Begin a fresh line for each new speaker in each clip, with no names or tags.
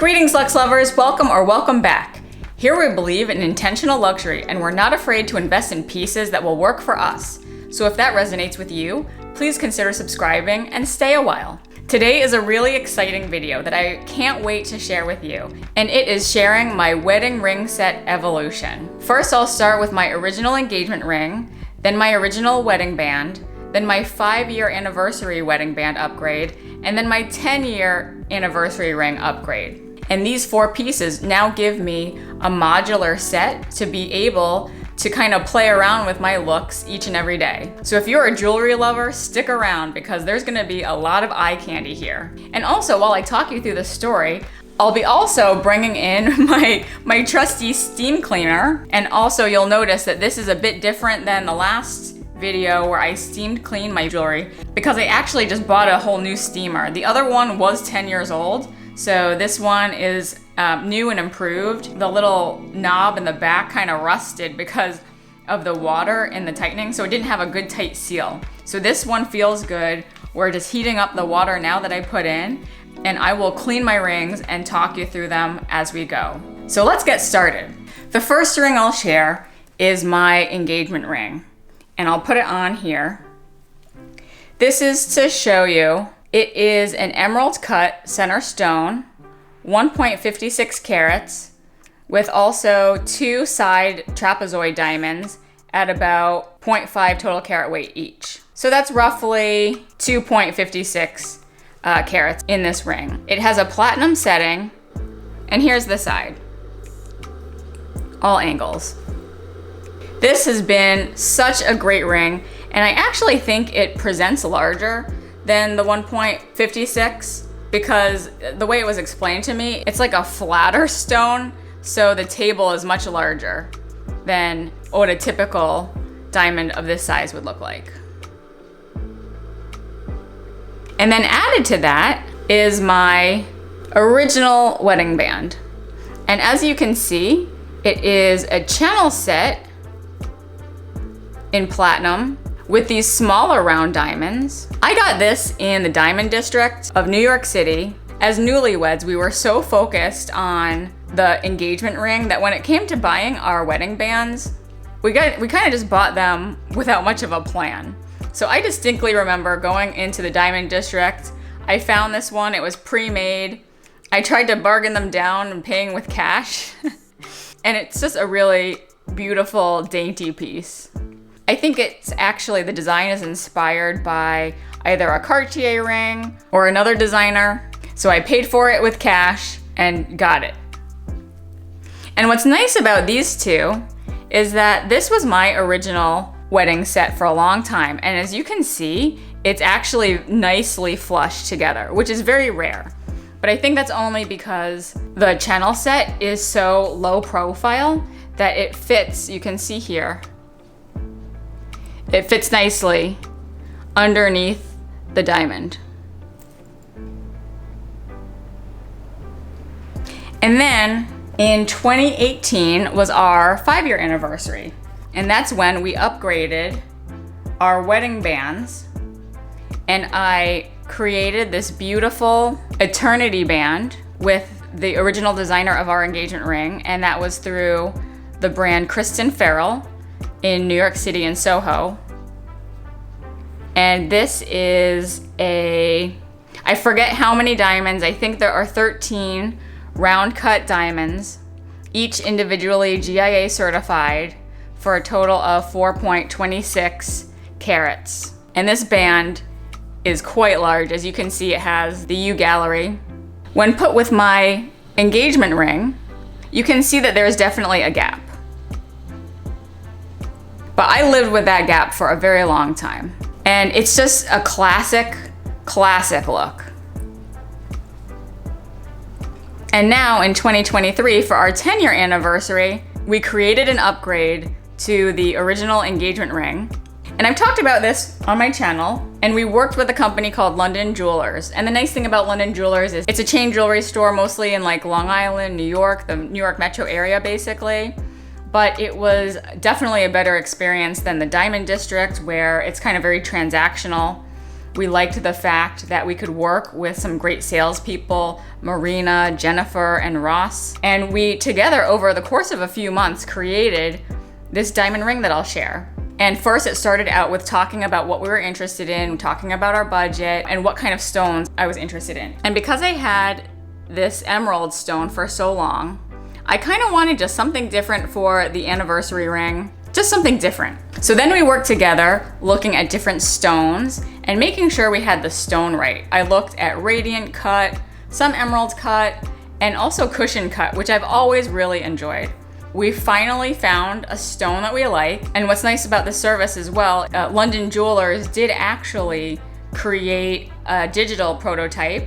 Greetings, luxe lovers, welcome back. Here we believe in intentional luxury and we're not afraid to invest in pieces that will work for us. So if that resonates with you, please consider subscribing and stay a while. Today is a really exciting video that I can't wait to share with you, and it is sharing my wedding ring set evolution. First, I'll start with my original engagement ring, then my original wedding band, then my 5-year anniversary wedding band upgrade, and then my 10-year anniversary ring upgrade. And these 4 pieces now give me a modular set to be able to kind of play around with my looks each and every day. So if you're a jewelry lover, stick around because there's gonna be a lot of eye candy here. And also, while I talk you through the story, I'll be also bringing in my trusty steam cleaner. And also you'll notice that this is a bit different than the last video where I steamed clean my jewelry because I actually just bought a whole new steamer. The other one was 10 years old. So this one is new and improved. The little knob in the back kind of rusted because of the water and the tightening, so it didn't have a good tight seal. So this one feels good. We're just heating up the water now that I put in, and I will clean my rings and talk you through them as we go. So let's get started. The first ring I'll share is my engagement ring, and I'll put it on here. This is to show you. It is an emerald cut center stone, 1.56 carats, with also 2 side trapezoid diamonds at about 0.5 total carat weight each. So that's roughly 2.56 carats in this ring. It has a platinum setting, and here's the side. All angles. This has been such a great ring, and I actually think it presents larger than the 1.56 because the way it was explained to me, it's like a flatter stone, so the table is much larger than what a typical diamond of this size would look like. And then added to that is my original wedding band. And as you can see, it is a channel set in platinum with these smaller round diamonds. I got this in the Diamond District of New York City. As newlyweds, we were so focused on the engagement ring that when it came to buying our wedding bands, we kind of just bought them without much of a plan. So I distinctly remember going into the Diamond District. I found this one, it was pre-made. I tried to bargain them down and paying with cash. And it's just a really beautiful, dainty piece. I think it's actually, the design is inspired by either a Cartier ring or another designer. So I paid for it with cash and got it. And what's nice about these two is that this was my original wedding set for a long time. And as you can see, it's actually nicely flushed together, which is very rare. But I think that's only because the channel set is so low profile that it fits, you can see here, it fits nicely underneath the diamond. And then in 2018 was our 5-year anniversary. And that's when we upgraded our wedding bands. And I created this beautiful eternity band with the original designer of our engagement ring. And that was through the brand Kristen Ferrel in New York City in Soho. And this is I forget how many diamonds, I think there are 13 round cut diamonds, each individually GIA certified for a total of 4.26 carats. And this band is quite large. As you can see, it has the U gallery. When put with my engagement ring, you can see that there's definitely a gap. But I lived with that gap for a very long time. And it's just a classic look. And now in 2023, for our 10-year anniversary, we created an upgrade to the original engagement ring. And I've talked about this on my channel, and we worked with a company called London Jewelers. And the nice thing about London Jewelers is it's a chain jewelry store, mostly in like Long Island, New York, the New York metro area basically. But it was definitely a better experience than the Diamond District, where it's kind of very transactional. We liked the fact that we could work with some great salespeople, Marina, Jennifer, and Ross. And we together, over the course of a few months, created this diamond ring that I'll share. And first it started out with talking about what we were interested in, talking about our budget, and what kind of stones I was interested in. And because I had this emerald stone for so long, I kind of wanted just something different for the anniversary ring. Just something different. So then we worked together looking at different stones and making sure we had the stone right. I looked at radiant cut, some emerald cut, and also cushion cut, which I've always really enjoyed. We finally found a stone that we like. And what's nice about this service as well, London Jewelers did actually create a digital prototype,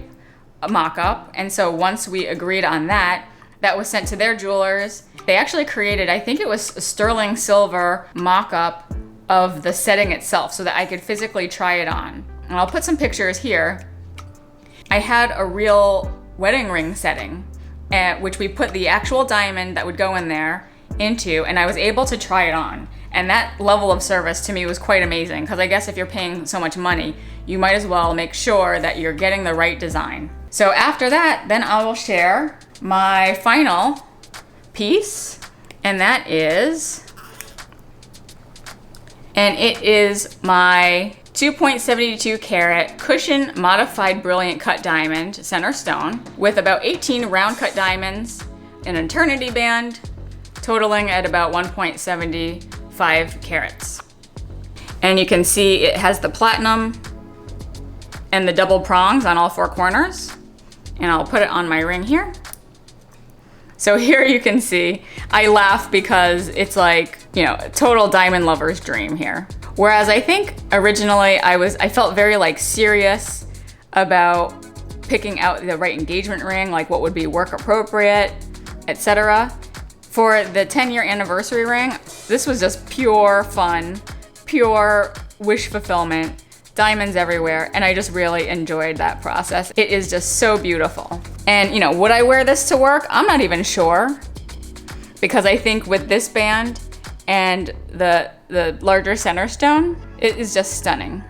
a mock-up. And so once we agreed on that, that was sent to their jewelers. They actually created, I think it was a sterling silver mock-up of the setting itself so that I could physically try it on. And I'll put some pictures here. I had a real wedding ring setting, which we put the actual diamond that would go in there into, and I was able to try it on. And that level of service to me was quite amazing, because I guess if you're paying so much money, you might as well make sure that you're getting the right design. So after that, then I will share my final piece, and it is my 2.72 carat cushion modified brilliant cut diamond center stone with about 18 round cut diamonds, an eternity band, totaling at about 1.75 carats. And you can see it has the platinum and the double prongs on all four corners. And I'll put it on my ring here. So here you can see, I laugh because it's like, you know, a total diamond lover's dream here. Whereas I think originally I felt very like serious about picking out the right engagement ring, like what would be work appropriate, etc. For the 10-year anniversary ring, this was just pure fun, pure wish fulfillment, diamonds everywhere, and I just really enjoyed that process. It is just so beautiful. And you know, would I wear this to work? I'm not even sure, because I think with this band and the larger center stone, it is just stunning.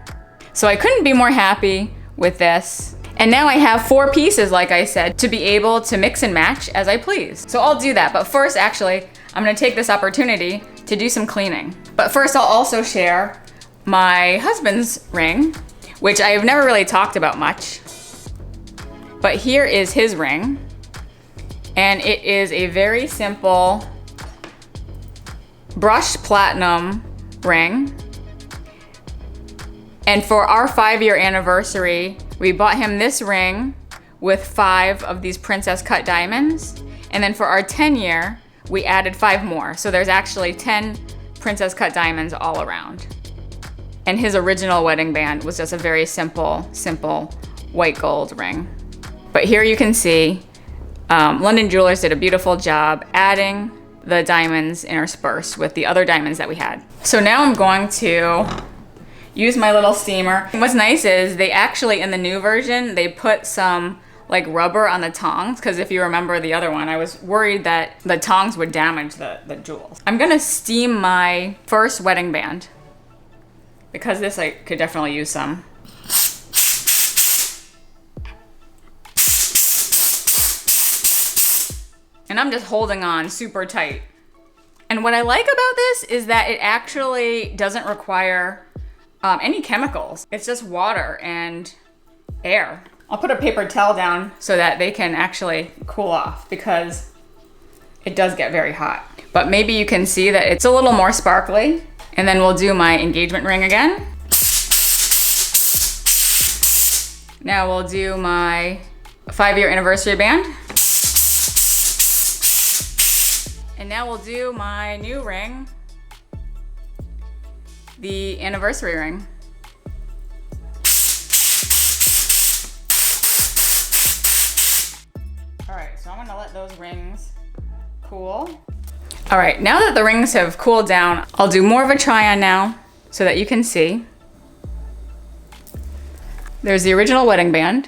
So I couldn't be more happy with this. And now I have 4 pieces, like I said, to be able to mix and match as I please. So I'll do that, but first actually, I'm gonna take this opportunity to do some cleaning. But first I'll also share my husband's ring, which I have never really talked about much. But here is his ring, and it is a very simple brushed platinum ring. And for our 5-year anniversary, we bought him this ring with 5 of these princess cut diamonds. And then for our 10-year, we added 5 more. So there's actually 10 princess cut diamonds all around. And his original wedding band was just a very simple white gold ring. But here you can see London Jewelers did a beautiful job adding the diamonds interspersed with the other diamonds that we had. So now I'm going to use my little steamer. And what's nice is they actually, in the new version, they put some like rubber on the tongs, because if you remember the other one, I was worried that the tongs would damage the jewels. I'm gonna steam my first wedding band, because this I could definitely use some. And I'm just holding on super tight. And what I like about this is that it actually doesn't require any chemicals. It's just water and air. I'll put a paper towel down so that they can actually cool off, because it does get very hot. But maybe you can see that it's a little more sparkly. And then we'll do my engagement ring again. Now we'll do my 5-year anniversary band. And now we'll do my new ring, the anniversary ring. All right, so I'm gonna let those rings cool. All right, now that the rings have cooled down, I'll do more of a try on now so that you can see. There's the original wedding band.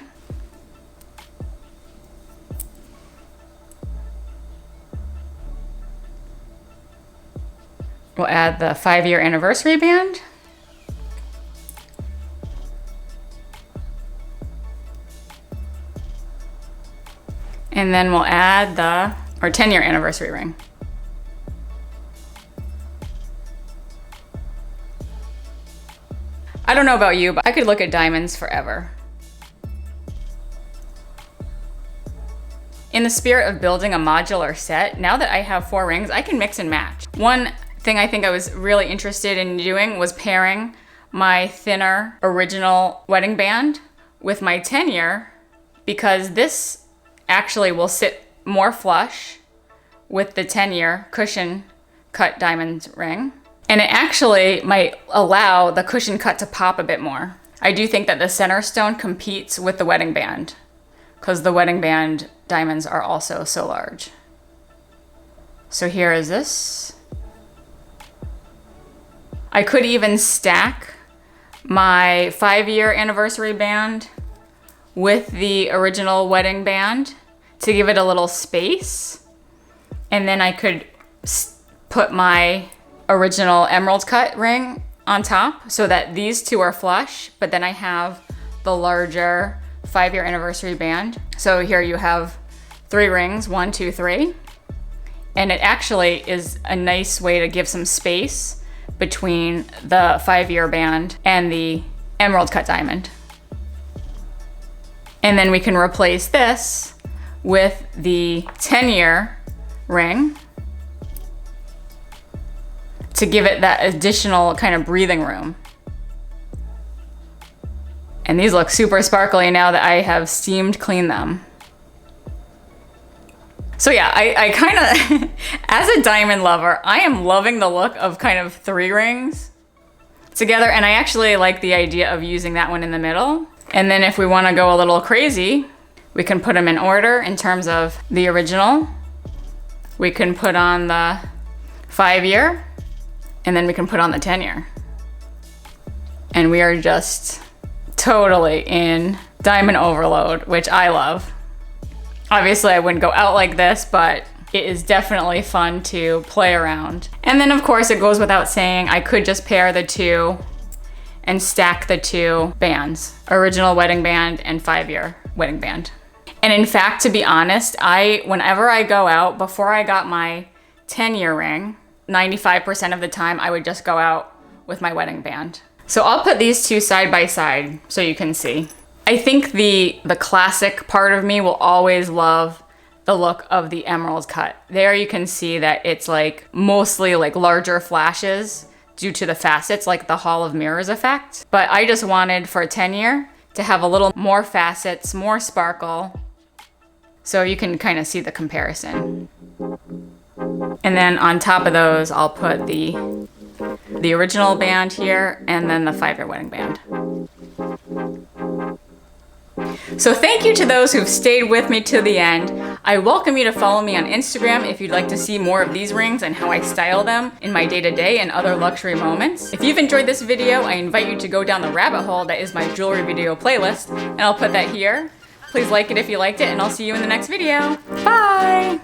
We'll add the 5-year anniversary band. And then we'll add our 10-year anniversary ring. I don't know about you, but I could look at diamonds forever. In the spirit of building a modular set, now that I have 4 rings, I can mix and match. One thing I think I was really interested in doing was pairing my thinner original wedding band with my 10-year, because this actually will sit more flush with the 10-year cushion cut diamond ring. And it actually might allow the cushion cut to pop a bit more. I do think that the center stone competes with the wedding band, because the wedding band diamonds are also so large. So here is this. I could even stack my 5-year anniversary band with the original wedding band to give it a little space. And then I could put my original emerald cut ring on top so that these two are flush, but then I have the larger 5-year anniversary band. So here you have 3 rings, 1, 2, 3. And it actually is a nice way to give some space between the 5-year band and the emerald cut diamond. And then we can replace this with the 10-year ring to give it that additional kind of breathing room. And these look super sparkly now that I have steamed cleaned them. So yeah, I kind of, as a diamond lover, I am loving the look of kind of 3 rings together. And I actually like the idea of using that one in the middle. And then if we want to go a little crazy, we can put them in order in terms of the original. We can put on the 5-year, and then we can put on the 10-year. And we are just totally in diamond overload, which I love. Obviously I wouldn't go out like this, but it is definitely fun to play around. And then of course it goes without saying, I could just pair the 2 and stack the 2 bands, original wedding band and 5-year wedding band. And in fact, to be honest, whenever I go out, before I got my 10-year ring, 95% of the time I would just go out with my wedding band. So I'll put these 2 side by side so you can see. I think the classic part of me will always love the look of the emerald cut. There you can see that it's like mostly like larger flashes due to the facets, like the Hall of Mirrors effect. But I just wanted for a 10-year to have a little more facets, more sparkle, so you can kind of see the comparison. And then on top of those, I'll put the original band here and then the 5-year wedding band. So thank you to those who've stayed with me to the end. I welcome you to follow me on Instagram if you'd like to see more of these rings and how I style them in my day-to-day and other luxury moments. If you've enjoyed this video, I invite you to go down the rabbit hole that is my jewelry video playlist, and I'll put that here. Please like it if you liked it, and I'll see you in the next video. Bye!